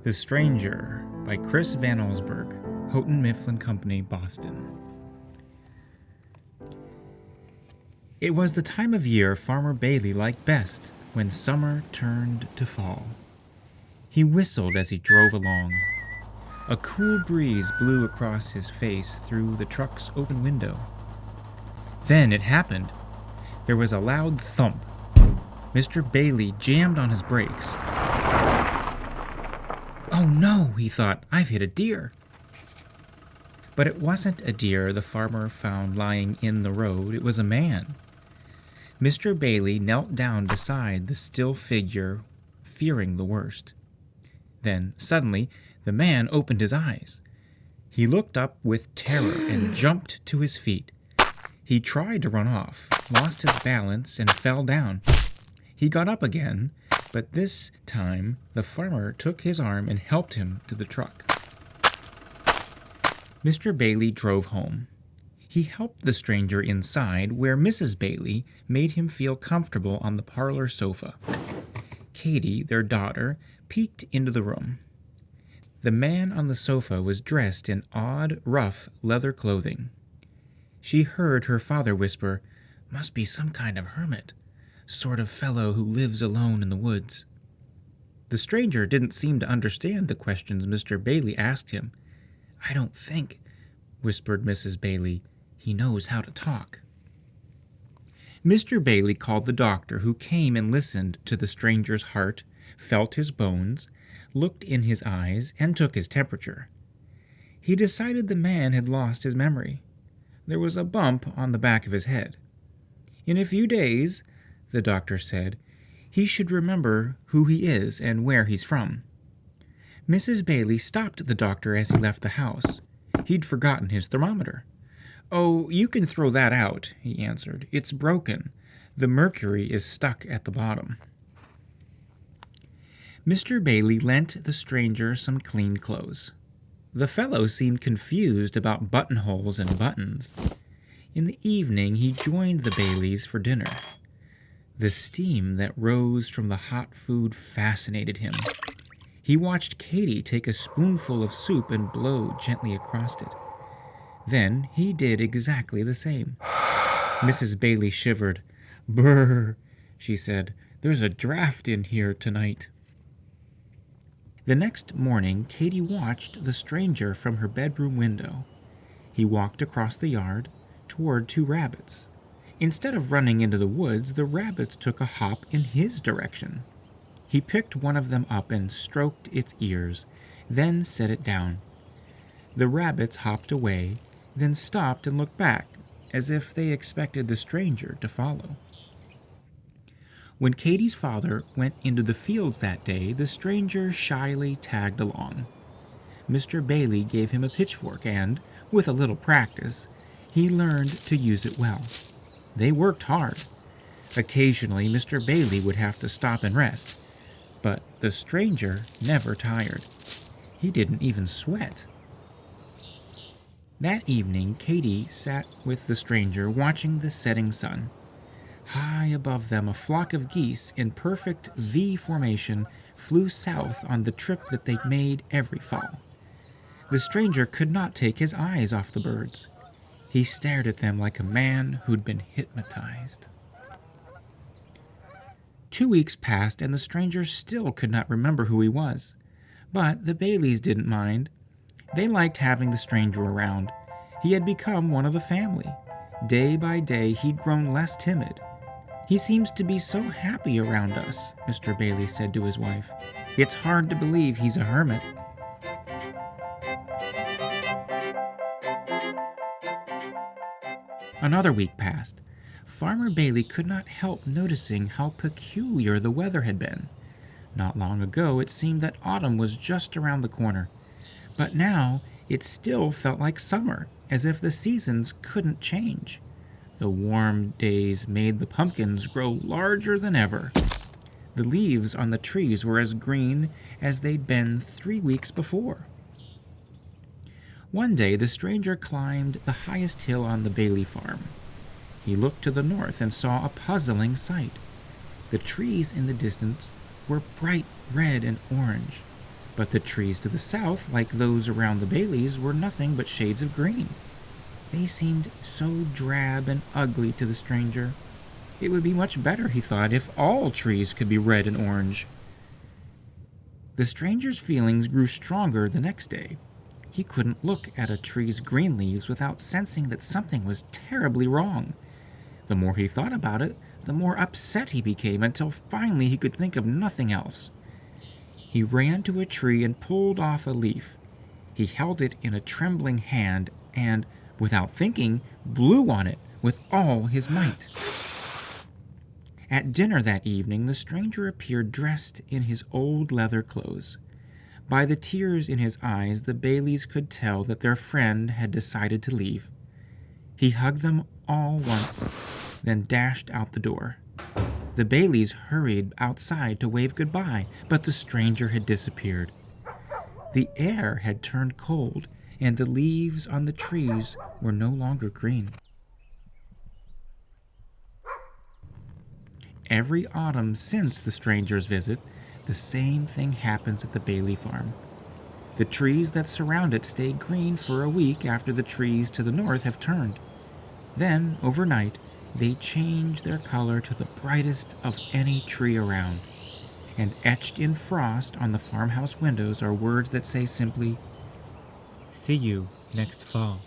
The Stranger by Chris Van Allsburg, Houghton Mifflin Company, Boston. It was the time of year Farmer Bailey liked best, when summer turned to fall. He whistled as he drove along. A cool breeze blew across his face through the truck's open window. Then it happened. There was a loud thump. Mr. Bailey jammed on his brakes. "Oh no," he thought, "I've hit a deer." But it wasn't a deer the farmer found lying in the road. It was a man. Mr. Bailey knelt down beside the still figure, fearing the worst. Then, suddenly, the man opened his eyes. He looked up with terror and jumped to his feet. He tried to run off, lost his balance, and fell down. He got up again, but this time the farmer took his arm and helped him to the truck. Mr. Bailey drove home. He helped the stranger inside, where Mrs. Bailey made him feel comfortable on the parlor sofa. Katie, their daughter, peeked into the room. The man on the sofa was dressed in odd, rough leather clothing. She heard her father whisper, "Must be some kind of hermit. Sort of fellow who lives alone in the woods." The stranger didn't seem to understand the questions Mr. Bailey asked him. "I don't think," whispered Mrs. Bailey, "he knows how to talk." Mr. Bailey called the doctor, who came and listened to the stranger's heart, felt his bones, looked in his eyes, and took his temperature. He decided the man had lost his memory. There was a bump on the back of his head. In a few days, the doctor said, he should remember who he is and where he's from. Mrs. Bailey stopped the doctor as he left the house. He'd forgotten his thermometer. "Oh, you can throw that out," he answered. "It's broken. The mercury is stuck at the bottom." Mr. Bailey lent the stranger some clean clothes. The fellow seemed confused about buttonholes and buttons. In the evening, he joined the Baileys for dinner. The steam that rose from the hot food fascinated him. He watched Katie take a spoonful of soup and blow gently across it. Then he did exactly the same. Mrs. Bailey shivered. "Brr," she said, "there's a draft in here tonight." The next morning, Katie watched the stranger from her bedroom window. He walked across the yard toward two rabbits. Instead of running into the woods, the rabbits took a hop in his direction. He picked one of them up and stroked its ears, then set it down. The rabbits hopped away, then stopped and looked back, as if they expected the stranger to follow. When Katie's father went into the fields that day, the stranger shyly tagged along. Mr. Bailey gave him a pitchfork and, with a little practice, he learned to use it well. They worked hard. Occasionally, Mr. Bailey would have to stop and rest, but the stranger never tired. He didn't even sweat. That evening, Katie sat with the stranger watching the setting sun. High above them, a flock of geese in perfect V formation flew south on the trip that they made every fall. The stranger could not take his eyes off the birds. He stared at them like a man who'd been hypnotized. 2 weeks passed, and the stranger still could not remember who he was. But the Baileys didn't mind. They liked having the stranger around. He had become one of the family. Day by day, he'd grown less timid. "He seems to be so happy around us," Mr. Bailey said to his wife. "It's hard to believe he's a hermit." Another week passed. Farmer Bailey could not help noticing how peculiar the weather had been. Not long ago, it seemed that autumn was just around the corner. But now, it still felt like summer, as if the seasons couldn't change. The warm days made the pumpkins grow larger than ever. The leaves on the trees were as green as they'd been 3 weeks before. One day, the stranger climbed the highest hill on the Bailey farm. He looked to the north and saw a puzzling sight. The trees in the distance were bright red and orange. But the trees to the south, like those around the Baileys, were nothing but shades of green. They seemed so drab and ugly to the stranger. It would be much better, he thought, if all trees could be red and orange. The stranger's feelings grew stronger the next day. He couldn't look at a tree's green leaves without sensing that something was terribly wrong. The more he thought about it, the more upset he became, until finally he could think of nothing else. He ran to a tree and pulled off a leaf. He held it in a trembling hand and, without thinking, blew on it with all his might. At dinner that evening, the stranger appeared dressed in his old leather clothes. By the tears in his eyes, the Baileys could tell that their friend had decided to leave. He hugged them all once, then dashed out the door. The Baileys hurried outside to wave goodbye, but the stranger had disappeared. The air had turned cold, and the leaves on the trees were no longer green. Every autumn since the stranger's visit, the same thing happens at the Bailey farm. The trees that surround it stay green for a week after the trees to the north have turned. Then, overnight, they change their color to the brightest of any tree around. And etched in frost on the farmhouse windows are words that say simply, "See you next fall."